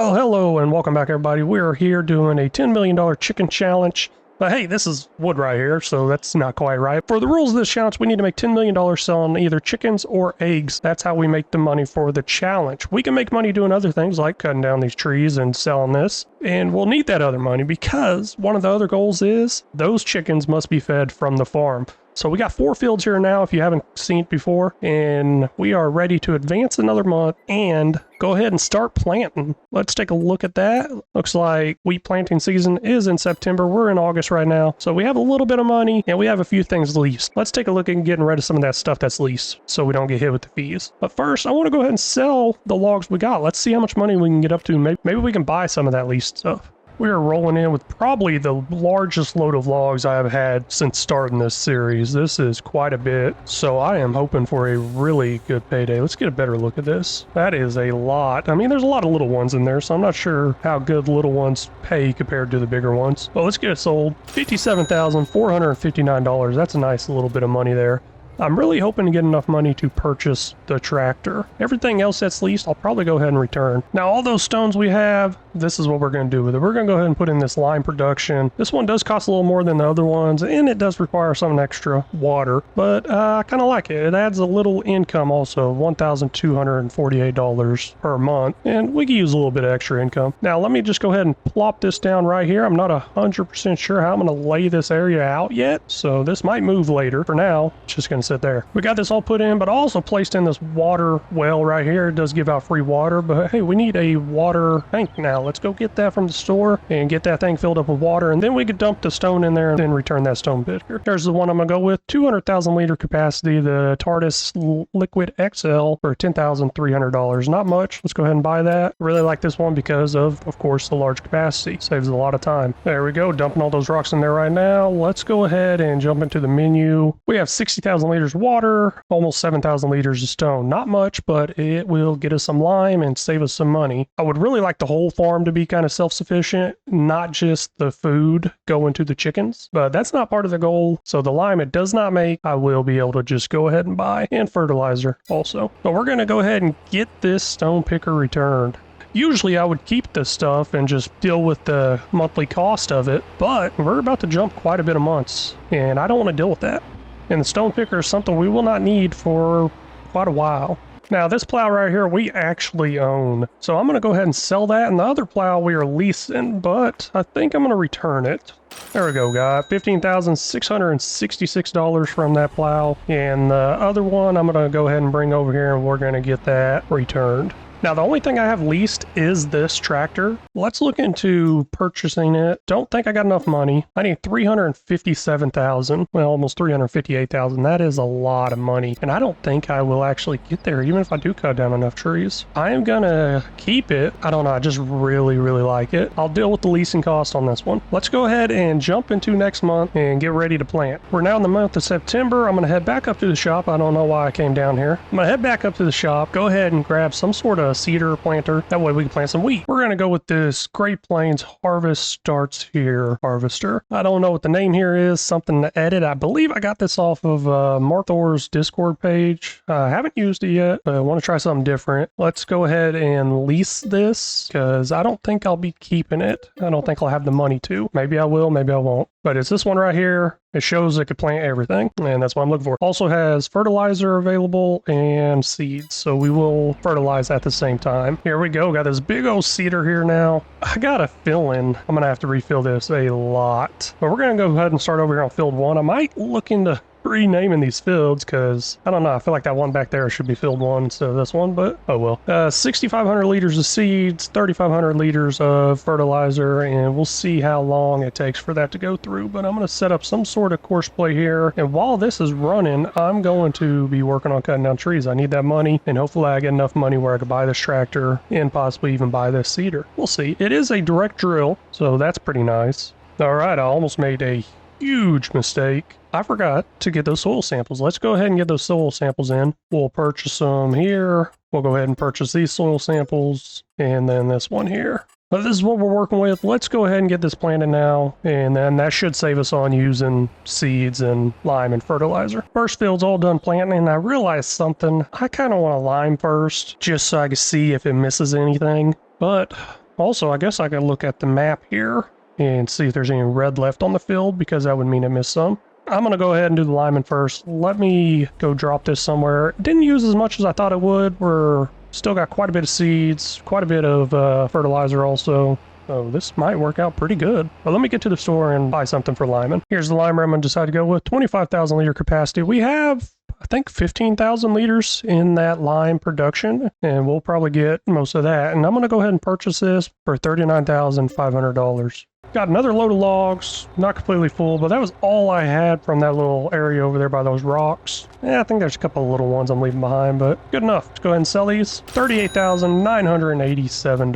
Well, hello and welcome back, everybody. We're here doing a $10 million chicken challenge. But hey, this is wood right here, so that's not quite right. For the rules of this challenge, we need to make $10 million selling either chickens or eggs. That's how we make the money for the challenge. We can make money doing other things like cutting down these trees and selling this. And we'll need that other money because one of the other goals is those chickens must be fed from the farm. So we got 4 fields here now if you haven't seen it before, and we are ready to advance another month and go ahead and start planting. Let's take a look at that. Looks like wheat planting season is in September. We're in August right now, so we have a little bit of money and we have a few things leased. Let's take a look at getting rid of some of that stuff that's leased so we don't get hit with the fees. But first, I want to go ahead and sell the logs we got. Let's see how much money we can get up to. Maybe we can buy some of that leased stuff. We are rolling in with probably the largest load of logs I've had since starting this series. This is quite a bit, so I am hoping for a really good payday. Let's get a better look at this. That is a lot. I mean, there's a lot of little ones in there, so I'm not sure how good little ones pay compared to the bigger ones. But let's get it sold. $57,459. That's a nice little bit of money there. I'm really hoping to get enough money to purchase the tractor. Everything else that's leased, I'll probably go ahead and return. Now, all those stones we have, this is what we're going to do with it. We're going to go ahead and put in this lime production. This one does cost a little more than the other ones, and it does require some extra water, but I kind of like it. It adds a little income also, $1,248 per month, and we can use a little bit of extra income. Now, let me just go ahead and plop this down right here. I'm not 100% sure how I'm going to lay this area out yet, so this might move later. For now, it's just going to sit there. We got this all put in, but also placed in this water well right here. It does give out free water, but hey, we need a water tank now. Let's go get that from the store and get that thing filled up with water, and then we could dump the stone in there and then return that stone bit here. There's the one I'm gonna go with. 200,000 liter capacity, the TARDIS Liquid XL for $10,300. Not much. Let's go ahead and buy that. Really like this one because of course, the large capacity. Saves a lot of time. There we go. Dumping all those rocks in there right now. Let's go ahead and jump into the menu. We have 60,000 liters of water, almost 7,000 liters of stone. Not much, but it will get us some lime and save us some money. I would really like the whole farm to be kind of self-sufficient, not just the food going to the chickens, but that's not part of the goal. So the lime it does not make, I will be able to just go ahead and buy, and fertilizer also. But we're going to go ahead and get this stone picker returned. Usually I would keep this stuff and just deal with the monthly cost of it, but we're about to jump quite a bit of months, and I don't want to deal with that. And the stone picker is something we will not need for quite a while. Now, this plow right here, we actually own. So I'm going to go ahead and sell that. And the other plow we are leasing, but I think I'm going to return it. There we go, guy. $15,666 from that plow. And the other one, I'm going to go ahead and bring over here and we're going to get that returned. Now, the only thing I have leased is this tractor. Let's look into purchasing it. Don't think I got enough money. I need $357,000. Well, almost $358,000. That is a lot of money. And I don't think I will actually get there, even if I do cut down enough trees. I am gonna keep it. I don't know. I just really, really like it. I'll deal with the leasing cost on this one. Let's go ahead and jump into next month and get ready to plant. We're now in the month of September. I'm gonna head back up to the shop. I don't know why I came down here. I'm gonna head back up to the shop, go ahead and grab some sort of cedar planter. That way we can plant some wheat. We're going to go with this Great Plains Harvest Starts Here harvester. I don't know what the name here is. Something to edit. I believe I got this off of Mark Thor's Discord page. I haven't used it yet, but I want to try something different. Let's go ahead and lease this because I don't think I'll be keeping it. I don't think I'll have the money to. Maybe I will, maybe I won't. But it's this one right here. It shows it could plant everything, and that's what I'm looking for. Also has fertilizer available and seeds, so we will fertilize at the same time. Here we go. Got this big old cedar here now. I got a fill-in. I'm going to have to refill this a lot. But we're going to go ahead and start over here on field 1. I might look into renaming these fields because I don't know, I feel like that one back there should be field 1 instead of this one, but oh well. 6,500 liters of seeds, 3,500 liters of fertilizer, and we'll see how long it takes for that to go through. But I'm going to set up some sort of course play here, and while this is running, I'm going to be working on cutting down trees. I need that money, and hopefully I get enough money where I could buy this tractor and possibly even buy this cedar. We'll see. It is a direct drill, so that's pretty nice. All right, I almost made a huge mistake. I forgot to get those soil samples. Let's go ahead and get those soil samples in. We'll purchase them here. We'll go ahead and purchase these soil samples and then this one here. But this is what we're working with. Let's go ahead and get this planted now, and then that should save us on using seeds and lime and fertilizer. First field's all done planting, and I realized something. I kind of want to lime first, just so I can see if it misses anything. But Also, I guess I could look at the map here and see if there's any red left on the field, because that would mean I missed some. I'm going to go ahead and do the lineman first. Let me go drop this somewhere. Didn't use as much as I thought it would. We're still got quite a bit of seeds, quite a bit of fertilizer also. So this might work out pretty good. But let me get to the store and buy something for lineman. Here's the lineman I'm going to decide to go with. 25,000 liter capacity. We have, I think, 15,000 liters in that lime production, and we'll probably get most of that. And I'm going to go ahead and purchase this for $39,500. Got another load of logs, not completely full, but that was all I had from that little area over there by those rocks. Yeah, I think there's a couple of little ones I'm leaving behind, but good enough. Let's go ahead and sell these. $38,987.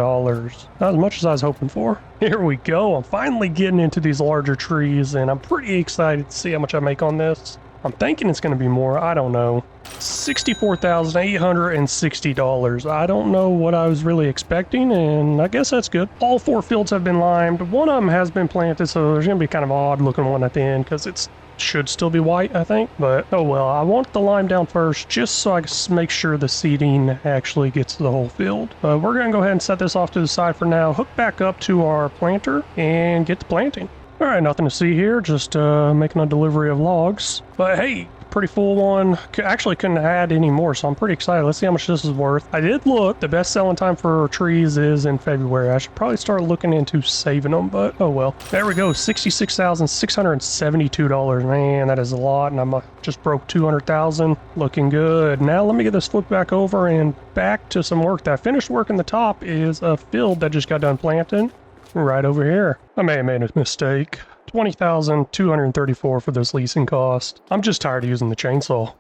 Not as much as I was hoping for. Here we go. I'm finally getting into these larger trees, and I'm pretty excited to see how much I make on this. I'm thinking it's going to be more. I don't know. $64,860. I don't know what I was really expecting, and I guess that's good. All 4 fields have been limed. One of them has been planted, so there's going to be kind of an odd looking one at the end because it should still be white, I think. But oh well, I want the lime down first just so I can make sure the seeding actually gets to the whole field. But we're going to go ahead and set this off to the side for now. Hook back up to our planter and get to planting. All right, nothing to see here, just making a delivery of logs. But hey, pretty full one. Actually couldn't add any more, so I'm pretty excited. Let's see how much this is worth. I did look. The best selling time for trees is in February. I should probably start looking into saving them, but oh well. There we go, $66,672. Man, that is a lot, and I'm just broke 200,000. Looking good. Now let me get this flipped back over and back to some work. That finished work in the top is a field that just got done planting. Right over here. I may have made a mistake. $20,234 for this leasing cost. I'm just tired of using the chainsaw.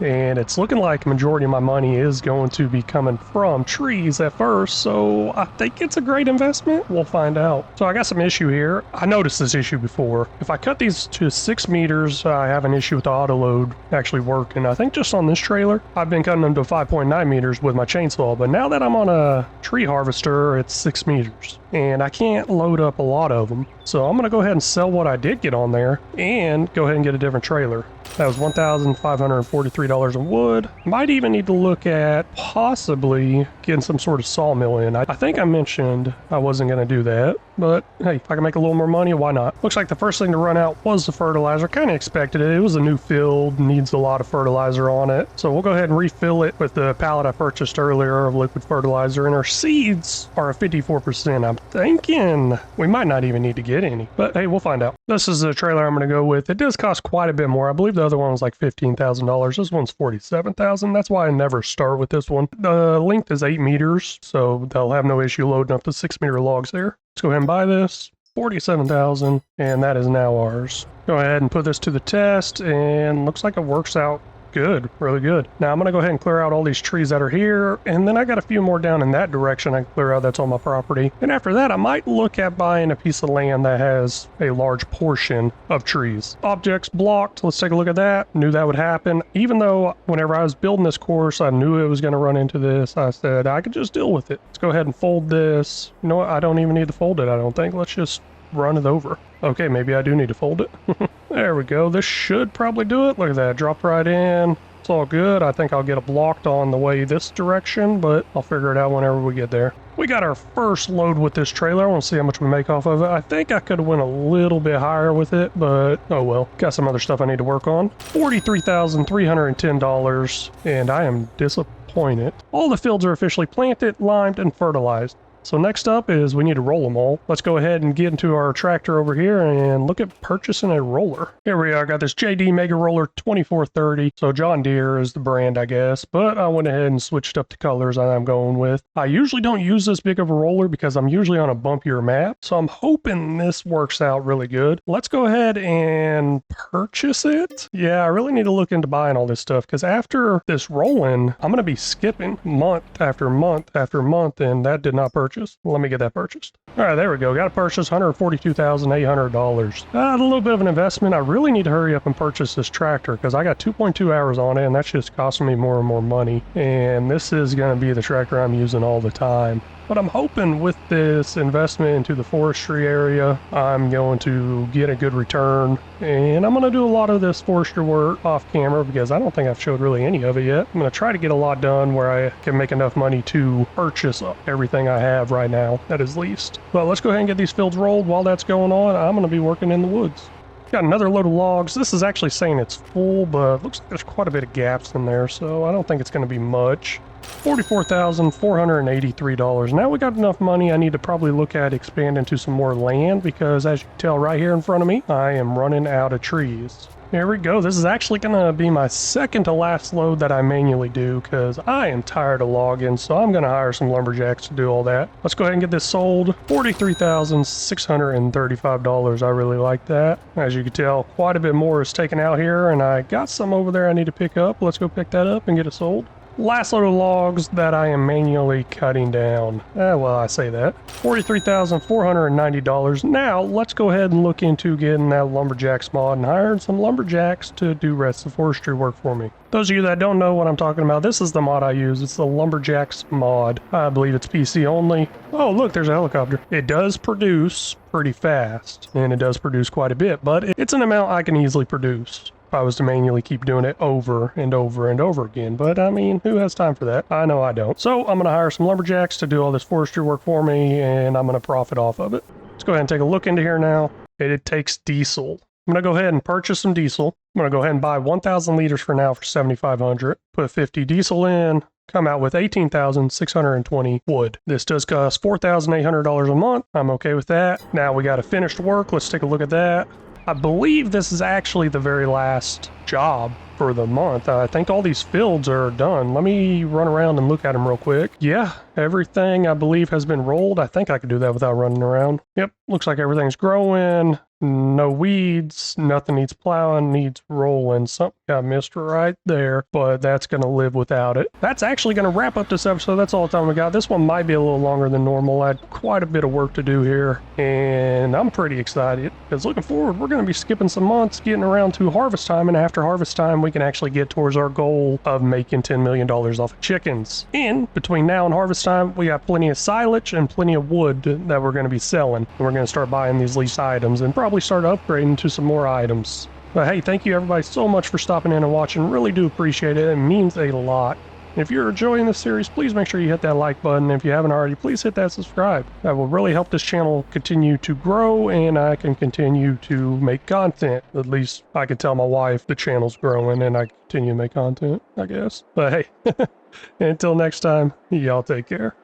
And it's looking like a majority of my money is going to be coming from trees at first, so I think it's a great investment. We'll find out. So I got some issue here. I noticed this issue before. If I cut these to 6 meters, I have an issue with the auto load actually working. I think just on this trailer, I've been cutting them to 5.9 meters with my chainsaw, but now that I'm on a tree harvester, it's 6 meters. And I can't load up a lot of them. So I'm going to go ahead and sell what I did get on there and go ahead and get a different trailer. That was $1,543 in wood. Might even need to look at possibly getting some sort of sawmill in. I think I mentioned I wasn't going to do that, but hey, if I can make a little more money, why not? Looks like the first thing to run out was the fertilizer. Kind of expected it. It was a new field, needs a lot of fertilizer on it. So we'll go ahead and refill it with the pallet I purchased earlier of liquid fertilizer, and our seeds are at 54%. I'm thinking we might not even need to get any, but hey, we'll find out. This is the trailer I'm going to go with. It does cost quite a bit more. I believe the other one was like $15,000. This one's $47,000. That's why I never start with this one. The length is 8 meters, so they'll have no issue loading up the 6-meter logs there. Let's go ahead and buy this. $47,000, and that is now ours. Go ahead and put this to the test, and looks like it works out good, really good. Now I'm going to go ahead and clear out all these trees that are here, and then I got a few more down in that direction I can clear out that's on my property. And after that, I might look at buying a piece of land that has a large portion of trees. Objects blocked. Let's take a look at that. Knew that would happen. Even though whenever I was building this course, I knew it was going to run into this. I said I could just deal with it. Let's go ahead and fold this. You know what? I don't even need to fold it, I don't think. Let's just run it over. Okay, maybe I do need to fold it. There we go. This should probably do it. Look at that. Dropped right in. It's all good. I think I'll get it blocked on the way this direction, but I'll figure it out whenever we get there. We got our first load with this trailer. I want to see how much we make off of it. I think I could have went a little bit higher with it, but oh well. Got some other stuff I need to work on. $43,310, and I am disappointed. All the fields are officially planted, limed, and fertilized. So next up is we need to roll them all. Let's go ahead and get into our tractor over here and look at purchasing a roller. Here we are. Got this JD Mega Roller 2430. So John Deere is the brand, I guess, but I went ahead and switched up the colors I'm going with. I usually don't use this big of a roller because I'm usually on a bumpier map. So I'm hoping this works out really good. Let's go ahead and purchase it. Yeah, I really need to look into buying all this stuff because after this rolling, I'm going to be skipping month after month after month, and that did not purchase. Let me get that purchased. All right, there we go. Got to purchase $142,800. A little bit of an investment. I really need to hurry up and purchase this tractor because I got 2.2 hours on it, and that's just costing me more and more money. And this is going to be the tractor I'm using all the time. But I'm hoping with this investment into the forestry area, I'm going to get a good return. And I'm going to do a lot of this forestry work off camera because I don't think I've showed really any of it yet. I'm going to try to get a lot done where I can make enough money to purchase everything I have right now that is leased. But let's go ahead and get these fields rolled. While that's going on, I'm going to be working in the woods. Got another load of logs. This is actually saying it's full, but looks like there's quite a bit of gaps in there, so I don't think it's going to be much. $44,483. Now we got enough money. I need to probably look at expanding to some more land because, as you can tell right here in front of me, I am running out of trees. Here we go. This is actually going to be my second to last load that I manually do because I am tired of logging, so I'm going to hire some lumberjacks to do all that. Let's go ahead and get this sold. $43,635. I really like that. As you can tell, quite a bit more is taken out here, and I got some over there I need to pick up. Let's go pick that up and get it sold. Last load of logs that I am manually cutting down. Well, I say that. $43,490. Now, let's go ahead and look into getting that lumberjacks mod and hiring some lumberjacks to do rest of forestry work for me. Those of you that don't know what I'm talking about, this is the mod I use. It's the lumberjacks mod. I believe it's PC only. Oh, look, there's a helicopter. It does produce pretty fast, and it does produce quite a bit, but it's an amount I can easily produce if I was to manually keep doing it over and over and over again. But I mean, who has time for that? I know I don't. So I'm going to hire some lumberjacks to do all this forestry work for me, and I'm going to profit off of it. Let's go ahead and take a look into here now. It takes diesel. I'm going to go ahead and purchase some diesel. I'm going to go ahead and buy 1,000 liters for now for $7,500. Put 50 diesel in. Come out with 18,620 wood. This does cost $4,800 a month. I'm okay with that. Now we got a finished work. Let's take a look at that. I believe this is actually the very last job for the month. I think all these fields are done. Let me run around and look at them real quick. Yeah, everything I believe has been rolled. I think I could do that without running around. Yep, looks like everything's growing. No weeds, nothing needs plowing, needs rolling. Something got missed right there, but that's going to live without it. That's actually going to wrap up this episode. That's all the time we got. This one might be a little longer than normal. I had quite a bit of work to do here, and I'm pretty excited because looking forward, we're going to be skipping some months, getting around to harvest time, and after harvest time, we can actually get towards our goal of making $10 million off of chickens. And between now and harvest time, we got plenty of silage and plenty of wood that we're going to be selling. And we're going to start buying these leased items and probably start upgrading to some more items. But hey, thank you everybody so much for stopping in and watching. Really do appreciate it. It means a lot. If you're enjoying this series, please make sure you hit that like button. If you haven't already, please hit that subscribe. That will really help this channel continue to grow, and I can continue to make content. At least I can tell my wife the channel's growing and I continue to make content, I guess. But hey, until next time, y'all take care.